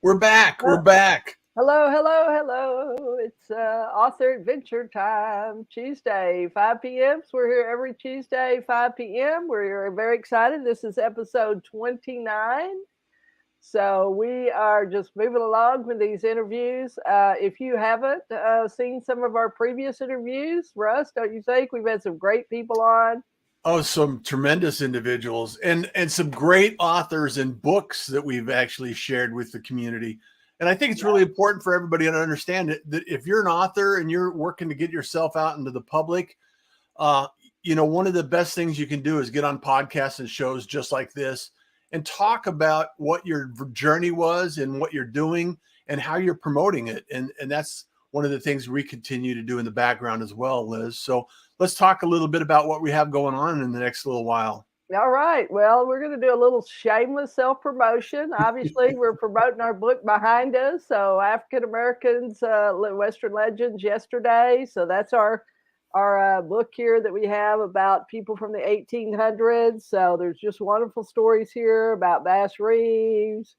We're back. We're back. Hello, hello, hello. It's author adventure time, Tuesday, 5 p.m. So we're here every Tuesday, 5 p.m. We're very excited. This is episode 29. So we are just moving along with these interviews. If you haven't seen some of our previous interviews, Russ, don't you think? We've had some great people on. Oh, some tremendous individuals and some great authors and books that we've actually shared with the community. And I think it's really important for everybody to understand that if you're an author and you're working to get yourself out into the public, one of the best things you can do is get on podcasts and shows just like this and talk about what your journey was and what you're doing and how you're promoting it. And that's one of the things we continue to do in the background as well, Liz. So let's talk a little bit about what we have going on in the next little while. All right. Well, we're going to do a little shameless self-promotion. Obviously, we're promoting our book Behind Us. So African Americans, Western Legends yesterday. So that's our book here that we have about people from the 1800s. So there's just wonderful stories here about Bass Reeves,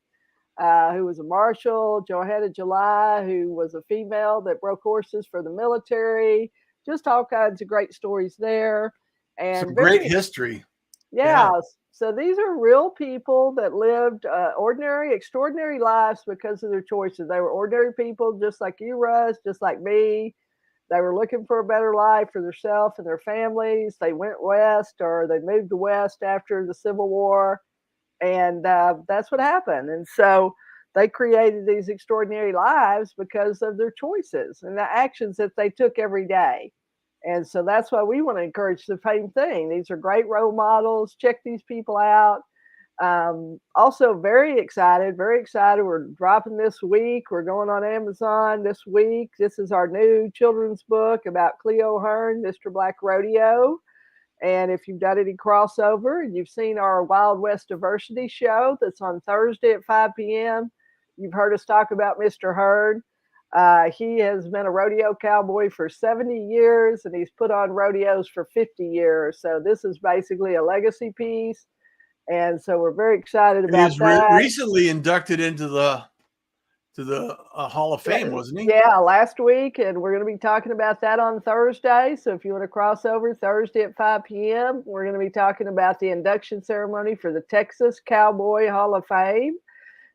who was a marshal, Johanna July, who was a female that broke horses for the military. Just all kinds of great stories there. And some great history. Yeah. So these are real people that lived ordinary, extraordinary lives because of their choices. They were ordinary people just like you, Russ, just like me. They were looking for a better life for themselves and their families. They went west or they moved west after the Civil War. And that's what happened. And so they created these extraordinary lives because of their choices and the actions that they took every day. And so that's why we want to encourage the same thing. These are great role models. Check these people out. Also very excited. We're dropping this week. We're going on Amazon this week. This is our new children's book about Cleo Hearn, Mr. Black Rodeo. And if you've done any crossover and you've seen our Wild West Diversity show that's on Thursday at 5 p.m., you've heard us talk about Mr. Hearn. He has been a rodeo cowboy for 70 years and he's put on rodeos for 50 years. So this is basically a legacy piece. And so we're very excited about that. He was recently inducted into the Hall of Fame, wasn't he? Yeah, last week. And we're going to be talking about that on Thursday. So if you want to cross over Thursday at 5 p.m., we're going to be talking about the induction ceremony for the Texas Cowboy Hall of Fame.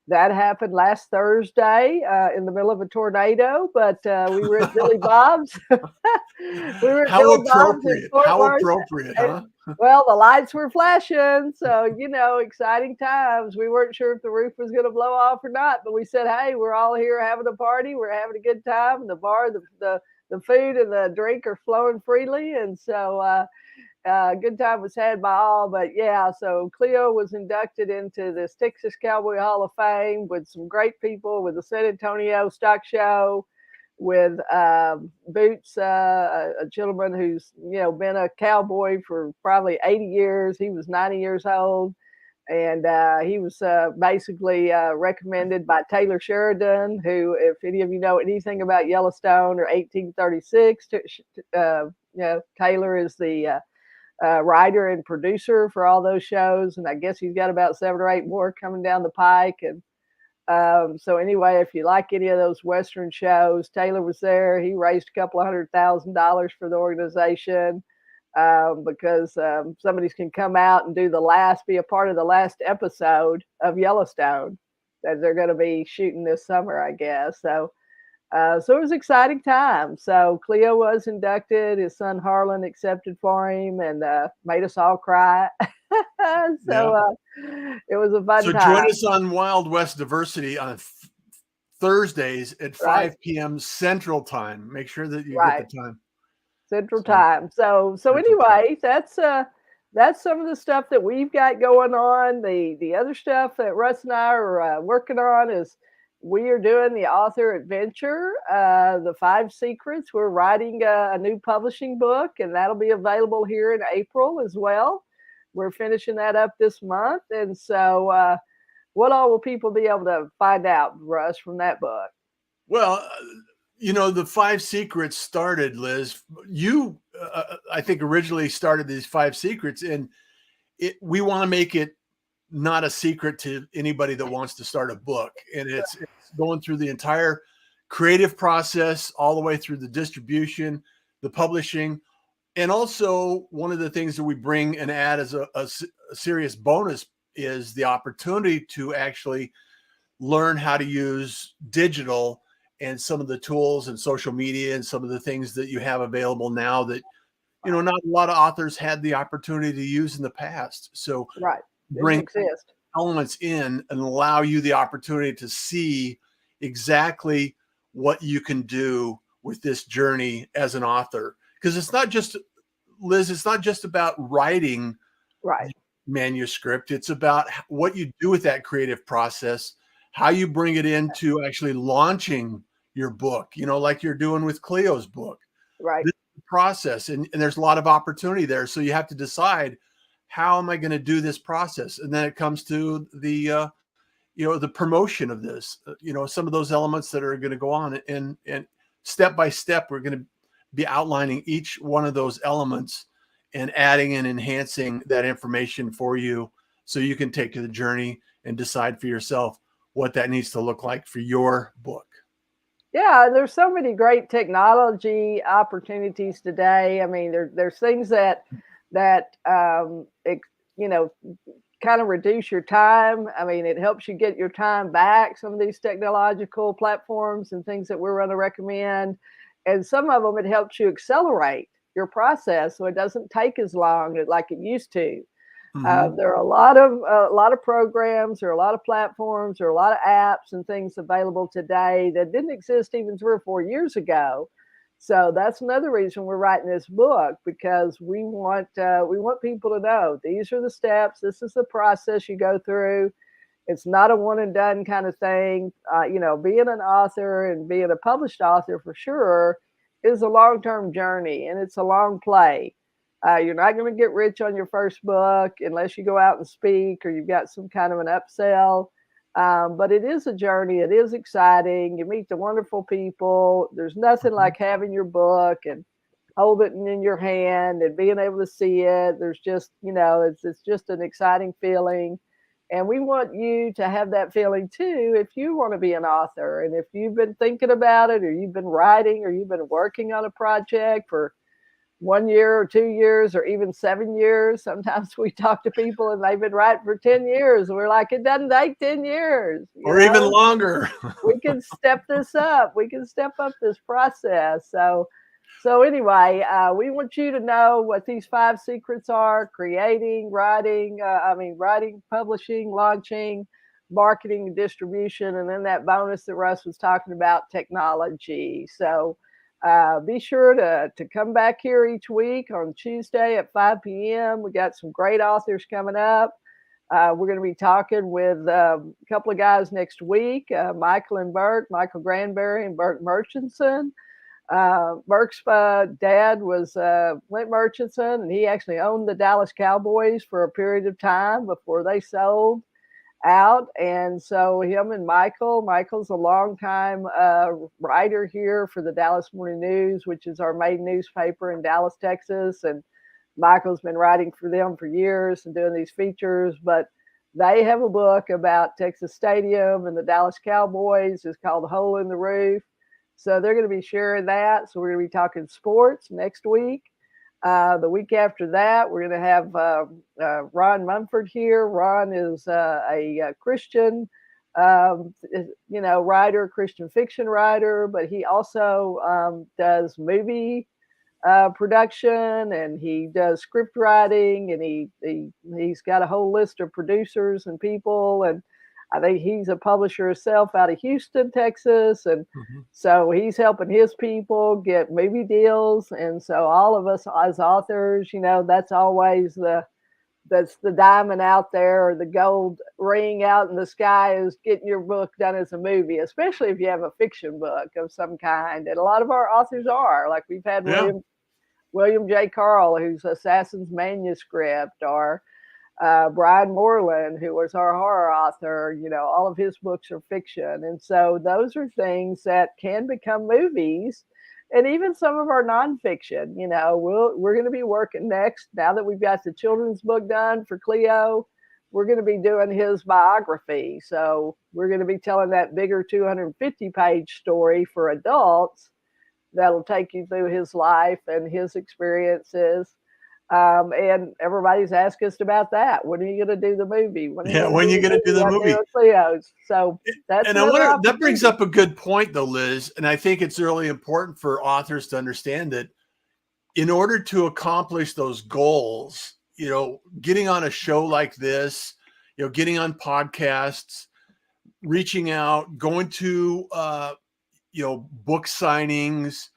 That happened last Thursday in the middle of a tornado, but we were at Billy Bob's. How appropriate. How appropriate, huh? Well, the lights were flashing, so, exciting times. We weren't sure if the roof was going to blow off or not, but we said, hey, we're all here having a party. We're having a good time. The bar, the food and the drink are flowing freely, and so good time was had by all. But yeah, so Cleo was inducted into this Texas Cowboy Hall of Fame with some great people, with the San Antonio Stock Show, with Boots, a gentleman who's been a cowboy for probably 80 years. He was 90 years old, and he was basically recommended by Taylor Sheridan, who, if any of you know anything about Yellowstone or 1836, Taylor is the writer and producer for all those shows, and I guess he's got about 7 or 8 more coming down the pike. And so anyway, if you like any of those Western shows, Taylor was there. He raised a couple of $100,000 for the organization. because somebody can come out and be a part of the last episode of Yellowstone that they're going to be shooting this summer, I guess. So it was an exciting time. So Cleo was inducted. His son Harlan accepted for him and made us all cry. It was a fun So time. join us on Wild West Diversity on Thursdays at 5 p.m. Central Time. Make sure that you get the time. Central Time. So anyway, that's some of the stuff that we've got going on. The other stuff that Russ and I are working on is we are doing the author adventure, the 5 secrets. We're writing a new publishing book, and that'll be available here in April as well. We're finishing that up this month. And so what all will people be able to find out, Russ, from that book? Well, the 5 secrets started, Liz. You, I think, originally started these 5 secrets, and we want to make it not a secret to anybody that wants to start a book. And it's going through the entire creative process, all the way through the distribution, the publishing. And also, one of the things that we bring and add as a serious bonus is the opportunity to actually learn how to use digital and some of the tools and social media and some of the things that you have available now that, not a lot of authors had the opportunity to use in the past. So bring elements in and allow you the opportunity to see exactly what you can do with this journey as an author. Because it's not just, Liz, it's not just about writing manuscript. It's about what you do with that creative process, how you bring it into actually launching your book, like you're doing with Cleo's book. Right. This process, and there's a lot of opportunity there. So you have to decide, how am I going to do this process? And then it comes to the promotion of this, some of those elements that are going to go on, and step by step, we're going to be outlining each one of those elements and adding and enhancing that information for you so you can take the journey and decide for yourself what that needs to look like for your book. Yeah, there's so many great technology opportunities today. I mean, there's things that kind of reduce your time. I mean, it helps you get your time back, some of these technological platforms and things that we're going to recommend. And some of them, it helps you accelerate your process so it doesn't take as long like it used to. There are a lot of programs, there are a lot of platforms, there are a lot of apps and things available today that didn't exist even 3 or 4 years ago. So that's another reason we're writing this book, because we want people to know these are the steps. This is the process you go through. It's not a one and done kind of thing. Being an author and being a published author for sure is a long-term journey, and it's a long play. You're not going to get rich on your first book unless you go out and speak or you've got some kind of an upsell. But it is a journey. It is exciting. You meet the wonderful people. There's nothing like having your book and holding it in your hand and being able to see it. There's just, it's just an exciting feeling. And we want you to have that feeling too if you want to be an author. And if you've been thinking about it, or you've been writing, or you've been working on a project for 1 year or 2 years or even 7 years. Sometimes we talk to people and they've been writing for 10 years. And we're like, it doesn't take 10 years. Even longer. We can step this up. We can step up this process. So anyway, we want you to know what these 5 secrets are: creating, writing, publishing, launching, marketing, distribution, and then that bonus that Russ was talking about, technology. So be sure to come back here each week on Tuesday at 5 p.m. We got some great authors coming up. We're going to be talking with a couple of guys next week, Michael Granberry and Burt Murchison. Burke's dad was Clint Murchison, and he actually owned the Dallas Cowboys for a period of time before they sold out. And so him and Michael's a longtime writer here for the Dallas Morning News, which is our main newspaper in Dallas, Texas. And Michael's been writing for them for years and doing these features, but they have a book about Texas Stadium and the Dallas Cowboys. It's called Hole in the Roof. So they're going to be sharing that. So we're going to be talking sports next week. The week after that, we're going to have Ron Mumford here. Ron is a Christian, writer, Christian fiction writer, but he also does movie production, and he does script writing, and he's got a whole list of producers and people, and I think he's a publisher himself out of Houston, Texas, and so he's helping his people get movie deals. And so all of us as authors, that's always that's the diamond out there, or the gold ring out in the sky, is getting your book done as a movie, especially if you have a fiction book of some kind. And a lot of our authors are, like we've had William J. Carl, who's Assassin's Manuscript, or Brian Moreland, who was our horror author. All of his books are fiction. And so those are things that can become movies. And even some of our nonfiction, we're going to be working next, now that we've got the children's book done for Cleo, we're going to be doing his biography. So we're going to be telling that bigger 250-page story for adults that'll take you through his life and his experiences. And everybody's asked us about that. When are you going to do the movie? When are you going to do the movie? Cleo's. So that's and I wonder, that brings up a good point, though, Liz. And I think it's really important for authors to understand that in order to accomplish those goals, getting on a show like this, getting on podcasts, reaching out, going to book signings,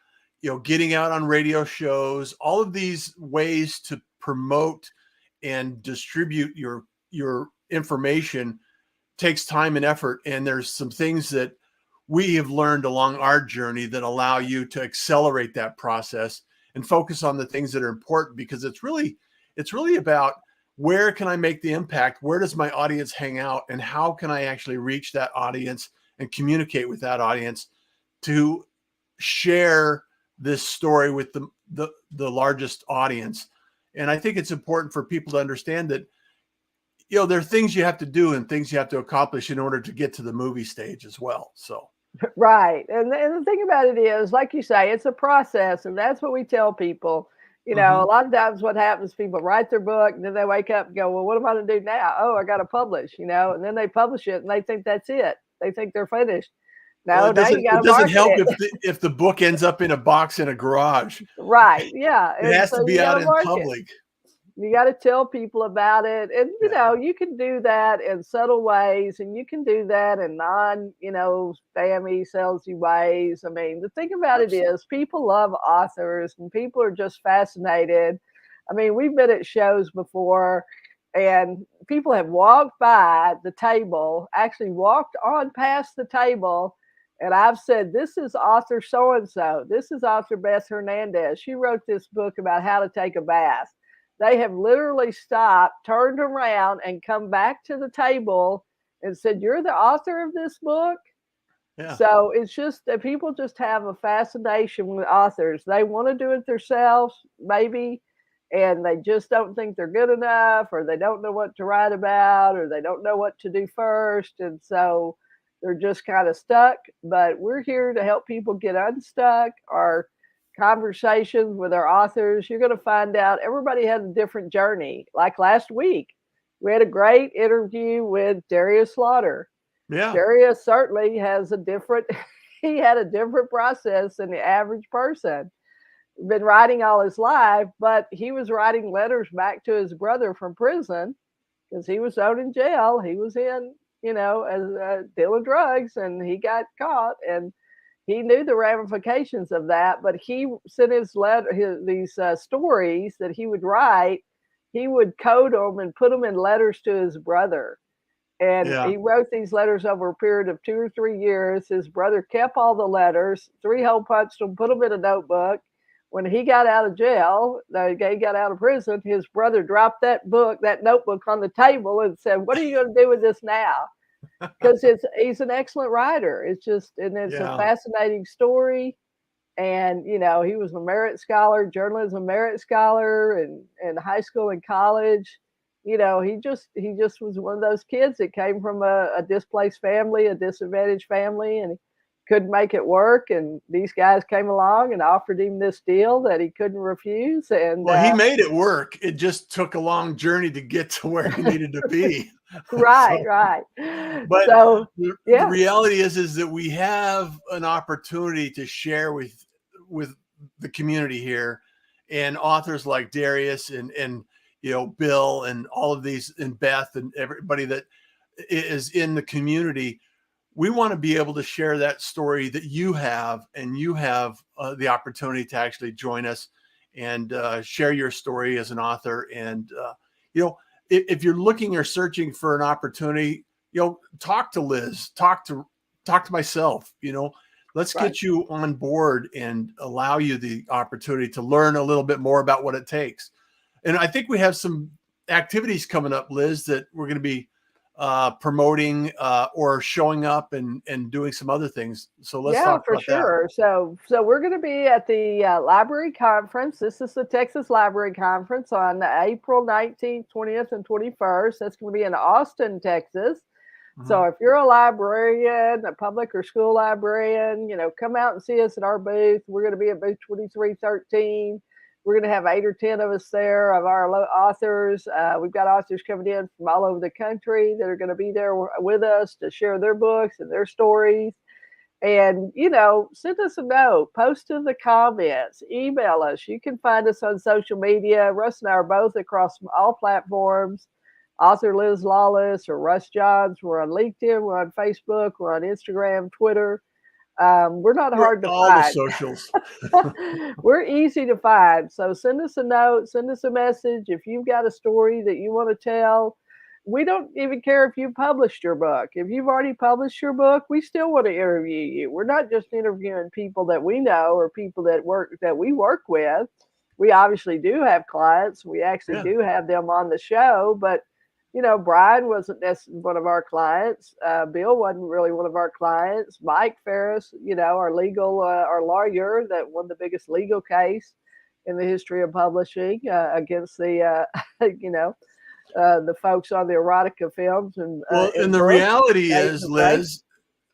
getting out on radio shows, all of these ways to promote and distribute your information takes time and effort. And there's some things that we have learned along our journey that allow you to accelerate that process and focus on the things that are important, because it's really about, where can I make the impact? Where does my audience hang out? And how can I actually reach that audience and communicate with that audience to share this story with the largest audience? And I think it's important for people to understand that, there are things you have to do and things you have to accomplish in order to get to the movie stage as well. So. Right. And the thing about it is, like you say, it's a process. And that's what we tell people. A lot of times what happens, people write their book and then they wake up and go, well, what am I going to do now? Oh, I got to publish, and then they publish it and they think that's it. They think they're finished. No, it doesn't help if the book ends up in a box in a garage. Right. Yeah. It has to be out in public. You got to tell people about it. And, you can do that in subtle ways, and you can do that in spammy, salesy ways. I mean, the thing about it is, people love authors and people are just fascinated. I mean, we've been at shows before and people have walked by the table, actually walked on past the table. And I've said, this is author so-and-so. This is author Beth Hernandez. She wrote this book about how to take a bath. They have literally stopped, turned around, and come back to the table and said, you're the author of this book? Yeah. So it's just that people just have a fascination with authors. They want to do it themselves, maybe, and they just don't think they're good enough, or they don't know what to write about, or they don't know what to do first. And so they're just kind of stuck. But we're here to help people get unstuck. Our conversations with our authors, you're going to find out everybody has a different journey. Like last week, we had a great interview with Darius Slaughter. Yeah. Darius certainly has he had a different process than the average person. Been writing all his life, but he was writing letters back to his brother from prison because he was out in jail. He was in, as dealing drugs, and he got caught, and he knew the ramifications of that. But he sent these stories that he would write. He would code them and put them in letters to his brother. And he wrote these letters over a period of 2 or 3 years. His brother kept all the letters, 3-hole punched them, put them in a notebook. When he got out of jail, he got out of prison, his brother dropped that notebook on the table and said, what are you going to do with this now? Because he's an excellent writer. It's a fascinating story. And, he was a merit scholar, journalism merit scholar in high school and college. He just was one of those kids that came from a displaced family, a disadvantaged family. And couldn't make it work, and these guys came along and offered him this deal that he couldn't refuse. And Well, he made it work. It just took a long journey to get to where he needed to be. right, So, right. but So the yeah, reality is that we have an opportunity to share with the community here, and authors like Darius and Bill and all of these, and Beth and everybody that is in the community. We want to be able to share that story that you have, and you have the opportunity to actually join us and share your story as an author. And if you're looking or searching for an opportunity, talk to Liz, talk to myself. Let's right. get you on board and allow you the opportunity to learn a little bit more about what it takes. And I think we have some activities coming up, Liz, that we're going to be promoting or showing up and doing some other things. So let's Yeah, talk for about that. sure. So we're going to be at the library conference. This is the Texas Library Conference on April 19th, 20th, and 21st. That's going to be in Austin, Texas. So if you're a librarian, a public or school librarian, come out and see us at our booth. We're going to be at booth 2313. We're going to have 8 or 10 of us there of our authors. We've got authors coming in from all over the country that are going to be there with us to share their books and their stories. And, send us a note, post in the comments, email us. You can find us on social media. Russ and I are both across all platforms. Author Liz Lawless or Russ Johns. We're on LinkedIn. We're on Facebook. We're on Instagram, Twitter. We're not We're hard to all the find. socials. We're easy to find. So send us a note, send us a message. If you've got a story that you want to tell, we don't even care if you published your book. If you've already published your book, we still want to interview you. We're not just interviewing people that we know or people that we work with. We obviously do have clients. We actually do have them on the show, but Brian wasn't necessarily one of our clients. Bill wasn't really one of our clients. Mike Ferris, our lawyer that won the biggest legal case in the history of publishing against the, the folks on the erotica films and the books. reality is, Liz,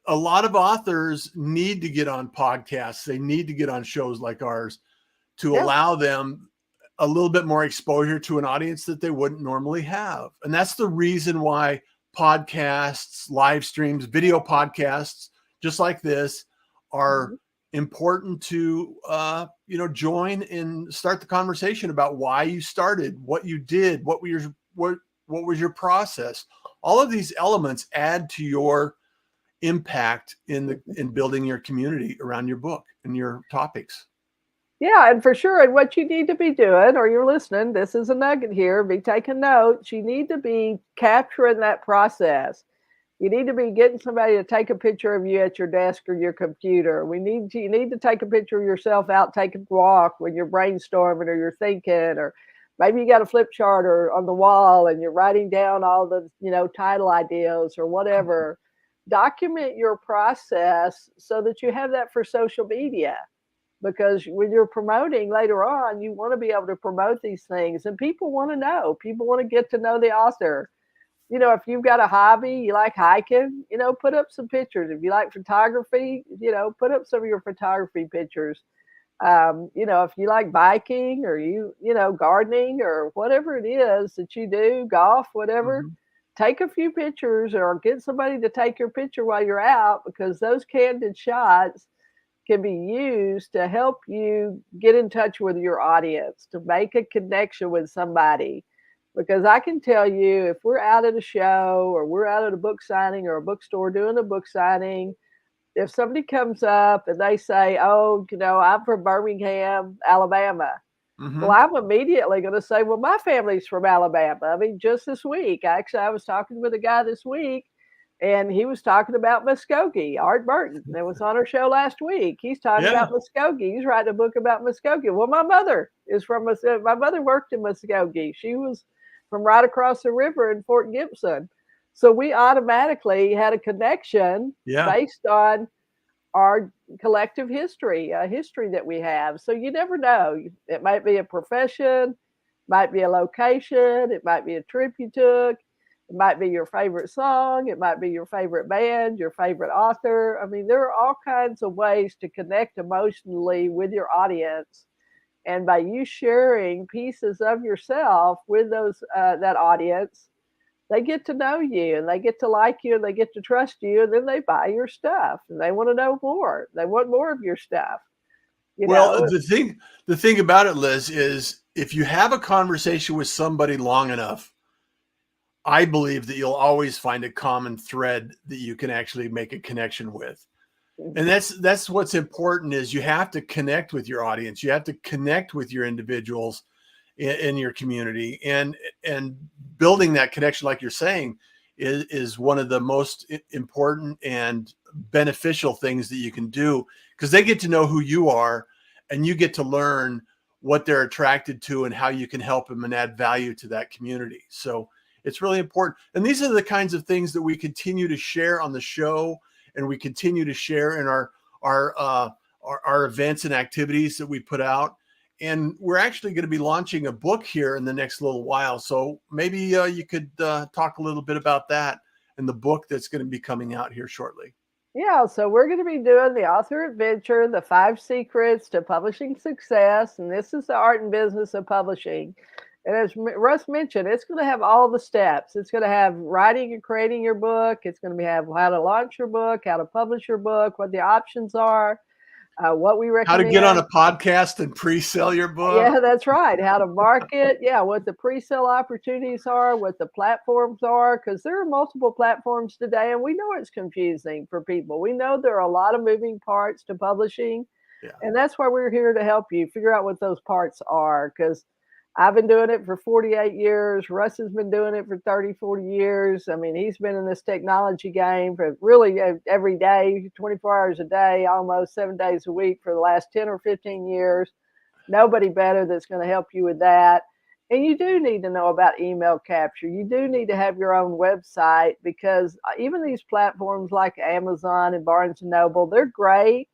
a lot of authors need to get on podcasts. They need to get on shows like ours to allow them a little bit more exposure to an audience that they wouldn't normally have. And that's the reason why podcasts, live streams, video podcasts, just like this, are important to, join and start the conversation about why you started, what you did, what was your process. All of these elements add to your impact in building your community around your book and your topics. Yeah, and for sure. And what you need to be doing, or you're listening, this is a nugget here, be taking notes. You need to be capturing that process. You need to be getting somebody to take a picture of you at your desk or your computer. You need to take a picture of yourself out taking a walk when you're brainstorming or you're thinking, or maybe you got a flip chart or on the wall and you're writing down all the, title ideas or whatever. Document your process so that you have that for social media. Because when you're promoting later on, you want to be able to promote these things, and people want to know. People want to get to know the author. If you've got a hobby, you like hiking, put up some pictures. If you like photography, put up some of your photography pictures. If you like biking or gardening or whatever it is that you do, golf, whatever, take a few pictures or get somebody to take your picture while you're out, because those candid shots can be used to help you get in touch with your audience, to make a connection with somebody. Because I can tell you, if we're out at a show or we're out at a book signing or a bookstore doing a book signing, if somebody comes up and they say, oh, I'm from Birmingham, Alabama. Well, I'm immediately going to say, well, my family's from Alabama. I mean, just this week, actually, I was talking with a guy this week, and he was talking about Muskogee. Art Burton, that was on our show last week. He's talking about Muskogee. He's writing a book about Muskogee. Well, my mother is from Muskogee. My mother worked in Muskogee. She was from right across the river in Fort Gibson. So we automatically had a connection based on our collective history, a history that we have. So you never know. It might be a profession, might be a location, it might be a trip you took. It might be your favorite song. It might be your favorite band, your favorite author. I mean, there are all kinds of ways to connect emotionally with your audience. And by you sharing pieces of yourself with that audience, they get to know you and they get to like you and they get to trust you, and then they buy your stuff and they want to know more. They want more of your stuff. You Well, know, the thing about it, Liz, is if you have a conversation with somebody long enough, I believe that you'll always find a common thread that you can actually make a connection with. And that's what's important, is you have to connect with your audience. You have to connect with your individuals in your community, and building that connection, like you're saying, is one of the most important and beneficial things that you can do, because they get to know who you are and you get to learn what they're attracted to and how you can help them and add value to that community. So it's really important. And these are the kinds of things that we continue to share on the show, and we continue to share in our events and activities that we put out. And we're actually going to be launching a book here in the next little while. So maybe you could talk a little bit about that and the book that's going to be coming out here shortly. yeah, so we're going to be doing the author adventure, the 5 secrets to publishing success. And this is the art and business of publishing. And as Russ mentioned, it's going to have all the steps. It's going to have writing and creating your book. It's going to have how to launch your book, how to publish your book, what the options are, what we How to recommend. get on a podcast and pre-sell your book. Yeah, that's right. How to market. Yeah, what the pre-sale opportunities are, what the platforms are, because there are multiple platforms today, and we know it's confusing for people. We know there are a lot of moving parts to publishing, Yeah. and that's why we're here to help you figure out what those parts are, because I've been doing it for 48 years. Russ has been doing it for 30, 40 years. I mean, he's been in this technology game for really every day, 24 hours a day, almost 7 days a week for the last 10 or 15 years. Nobody better that's going to help you with that. And you do need to know about email capture. You do need to have your own website, because even these platforms like Amazon and Barnes and Noble, they're great.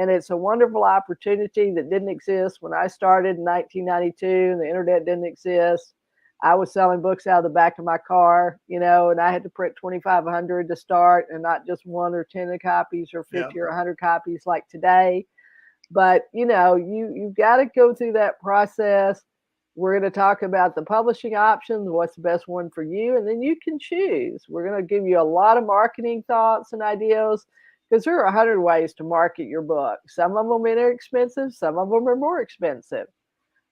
And it's a wonderful opportunity that didn't exist when I started in 1992 and the internet didn't exist. I was selling books out of the back of my car, and I had to print 2,500 to start, and not just 1 or 10 copies or 50 or 100 copies like today. But you've got to go through that process. We're going to talk about the publishing options, what's the best one for you, and then you can choose. We're going to give you a lot of marketing thoughts and ideas, because there are 100 ways to market your book. Some of them are inexpensive, some of them are more expensive.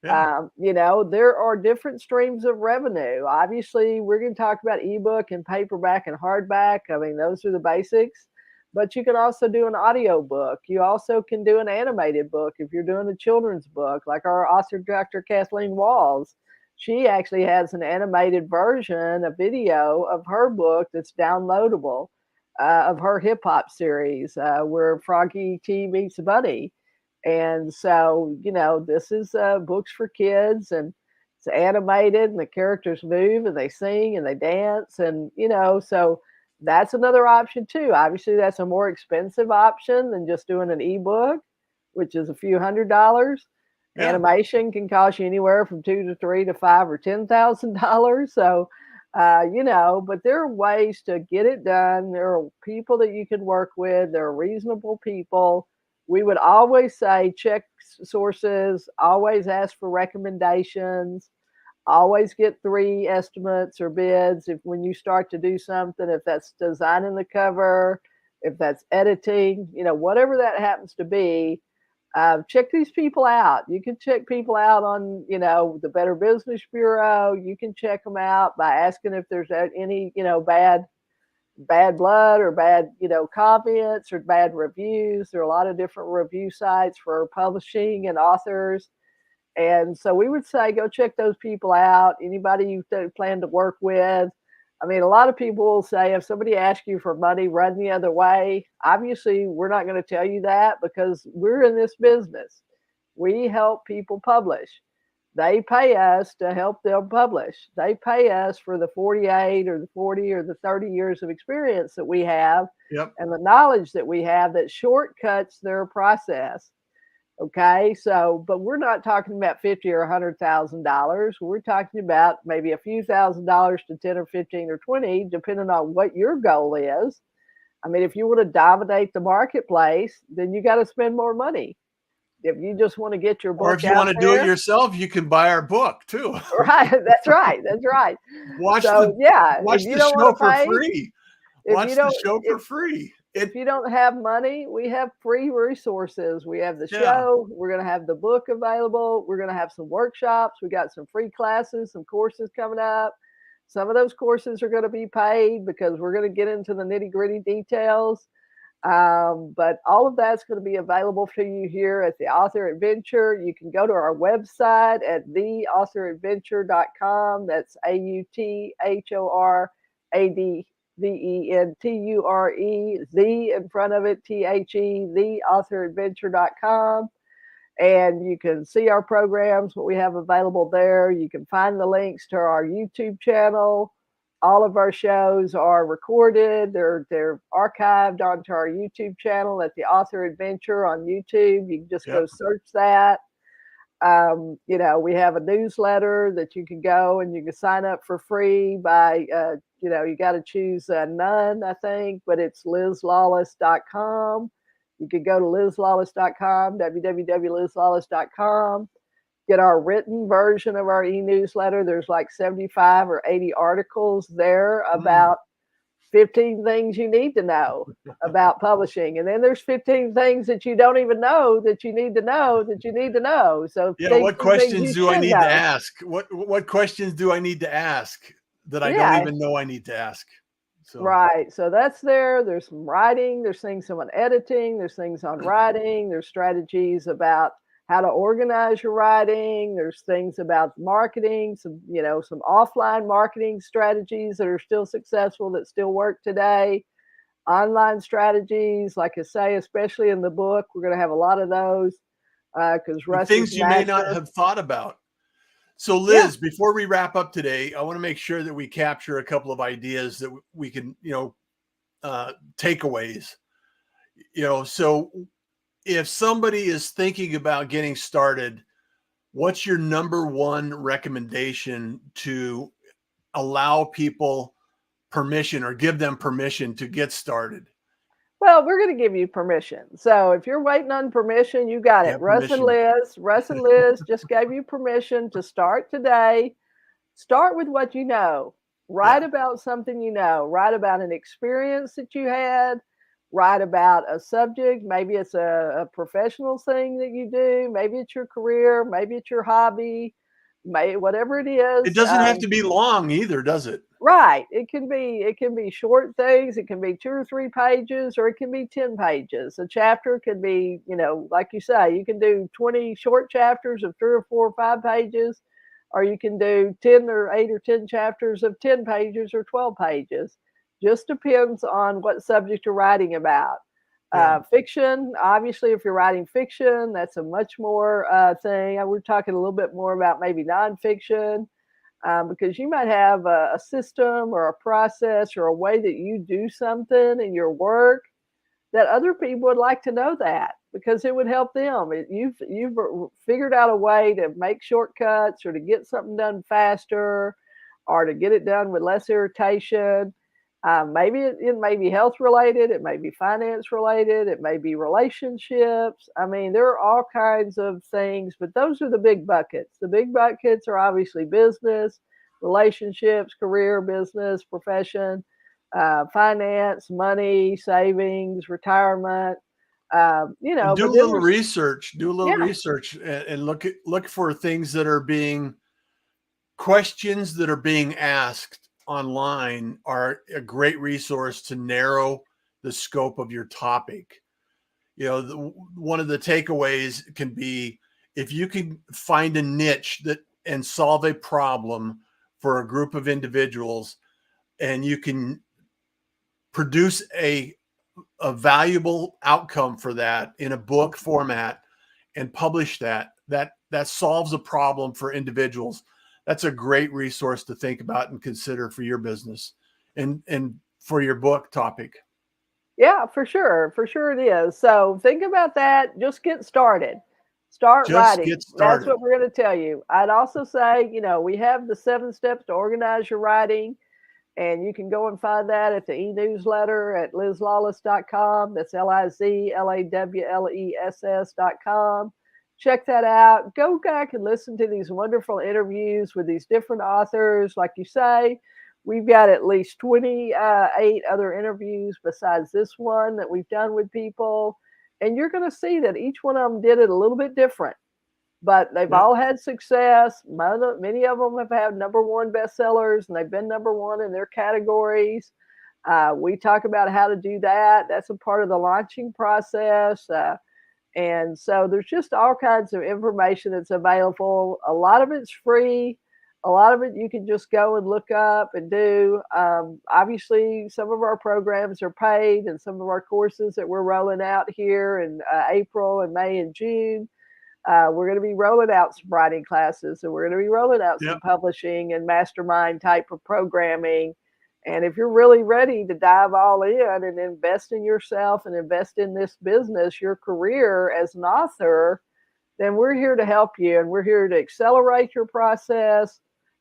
Yeah. There are different streams of revenue. Obviously, we're going to talk about ebook and paperback and hardback. I mean, those are the basics. But you can also do an audio book. You also can do an animated book if you're doing a children's book, like our author, Dr. Kathleen Walls. She actually has an animated version, a video of her book that's downloadable, of her hip hop series, where Froggy T meets Bunny. And so, this is books for kids, and it's animated, and the characters move and they sing and they dance. And, so that's another option too. Obviously, that's a more expensive option than just doing an ebook, which is a few $100s. Yeah. Animation can cost you anywhere from $2 to $3 to $5 or $10,000. So, but there are ways to get it done. There are people that you can work with. There are reasonable people. We would always say check sources, always ask for recommendations, always get 3 estimates or bids if when you start to do something, if that's designing the cover, if that's editing, whatever that happens to be. Check these people out. You can check people out on, the Better Business Bureau. You can check them out by asking if there's any, bad blood or bad, comments or bad reviews. There are a lot of different review sites for publishing and authors. And so we would say, go check those people out. Anybody you plan to work with. I mean, a lot of people will say, if somebody asks you for money, run the other way. Obviously, we're not going to tell you that, because we're in this business. We help people publish. They pay us to help them publish. They pay us for the 48 or the 40 or the 30 years of experience that we have. Yep. And the knowledge that we have that shortcuts their process. Okay, so but we're not talking about 50 or $100,000. We're talking about maybe a few $1,000s to 10 or 15 or 20, depending on what your goal is. I mean, if you want to dominate the marketplace, then you got to spend more money. If you just want to get your Or if book you out want to do it there, yourself, you can buy our book too. right? That's right. That's right. Watch So the yeah, if watch you the don't show want to for pay, free. if you Watch the don't, show for free. if you don't have money, we have free resources. We have the Yeah. show. We're going to have the book available. We're going to have some workshops. We got some free classes, some courses coming up. Some of those courses are going to be paid because we're going to get into the nitty gritty details. But all of that's going to be available to you here at the Author Adventure. You can go to our website at theauthoradventure.com. That's AUTHORADVENTURE, the in front of it, THE, theauthoradventure.com. And you can see our programs, what we have available there. You can find the links to our YouTube channel. All of our shows are recorded. They're archived onto our YouTube channel at the Author Adventure on YouTube. You can just go Yep. search that. We have a newsletter that you can go and you can sign up for free by, you got to choose none, I think, but it's lizlawless.com. You could go to lizlawless.com, www.lizlawless.com, get our written version of our e-newsletter. There's like 75 or 80 articles there about 15 things you need to know about publishing. And then there's 15 things that you don't even know that you need to know that you need to know. So Yeah. 15 What things questions you do I should need to know. ask? What questions do I need to ask that I don't Yeah, even know I need to ask? So right. So that's there. There's some writing, there's things on editing, there's things on writing, there's strategies about how to organize your writing, there's things about marketing, some offline marketing strategies that are still successful that still work today. Online strategies, like I say, especially in the book, we're going to have a lot of those because and Russ is things a you may not master. have thought about. So Yeah. Liz, before we wrap up today, I want to make sure that we capture a couple of ideas that we can, takeaways. So if somebody is thinking about getting started, what's your number one recommendation to allow people permission or give them permission to get started? Well, we're going to give you permission. So if you're waiting on permission, you got Yeah, it. Russ and permission. Liz. Russ and Liz just gave you permission to start today. Start with what you know. Write Yeah. about something you know. Write about an experience that you had. Write about a subject. Maybe it's a professional thing that you do. Maybe it's your career. Maybe it's your hobby. Whatever it It is. doesn't have to be long either, does it? Right. It can be short things. It can be 2 or 3 pages, or it can be 10 pages. A chapter could be, like you say, you can do 20 short chapters of 3 or 4 or 5 pages, or you can do 10 or 8 or 10 chapters of 10 pages or 12 pages. Just depends on what subject you're writing about. Yeah. Fiction, obviously, if you're writing fiction, that's a much more thing. We're talking a little bit more about maybe nonfiction, because you might have a system or a process or a way that you do something in your work that other people would like to know that because it would help them. You've figured out a way to make shortcuts or to get something done faster or to get it done with less irritation. Maybe it may be health related, it may be finance related, it may be relationships. I mean, there are all kinds of things, but those are the big buckets. The big buckets are obviously business, relationships, career, business, profession, finance, money, savings, retirement. And do But a then little there's, research. Do a little yeah, research and look for things that are being questions that are being asked online are a great resource to narrow the scope of your topic. One of the takeaways can be if you can find a niche that and solve a problem for a group of individuals, and you can produce a valuable outcome for that in a book format and publish that solves a problem for individuals. That's a great resource to think about and consider for your business and for your book topic. yeah, for sure it is. So think about that. Just get started. Start Just writing. get That's started. what we're going to tell you. I'd also say, you know, we have the 7 steps to organize your writing, and you can go and find that at the e-newsletter at lizlawless.com. That's LIZLAWLESS.com. Check that out. Go back and listen to these wonderful interviews with these different authors. Like you say, we've got at least 28 other interviews besides this one that we've done with people. And you're going to see that each one of them did it a little bit different, but they've Yep. all had success. Many of them have had #1 bestsellers, and they've been #1 in their categories. We talk about how to do that. That's a part of the launching process. And so there's just all kinds of information that's available. A lot of it's free. A lot of it you can just go and look up and do. Obviously, some of our programs are paid, and some of our courses that we're rolling out here in April and May and June. We're going to be rolling out some writing classes, and we're going to be rolling out some Yep. publishing and mastermind type of programming. And if you're really ready to dive all in and invest in yourself and invest in this business, your career as an author, then we're here to help you, and we're here to accelerate your process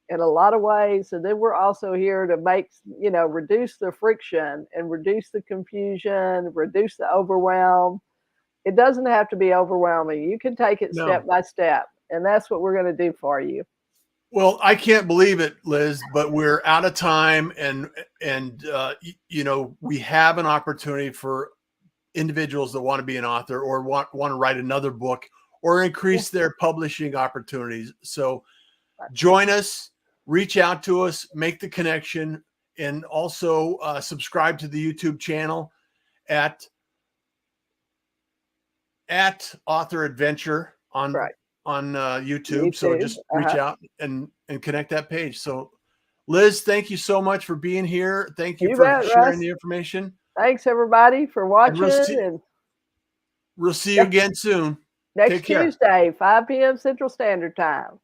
in a lot of ways. And then we're also here to make, you know, reduce the friction and reduce the confusion, reduce the overwhelm. It doesn't have to be overwhelming. You can take it No. step by step, and that's what we're going to do for you. Well, I can't believe it, Liz, but we're out of time, and you know, we have an opportunity for individuals that want to be an author or want to write another book or increase their publishing opportunities. So join us, reach out to us, make the connection, and also subscribe to the YouTube channel at Author Adventure on YouTube. So just reach out and connect that page. So Liz, thank you so much for being here. Thank you for sharing the information. Thanks everybody for watching. And we'll see you again soon. Next Tuesday, 5 p.m. Central Standard Time.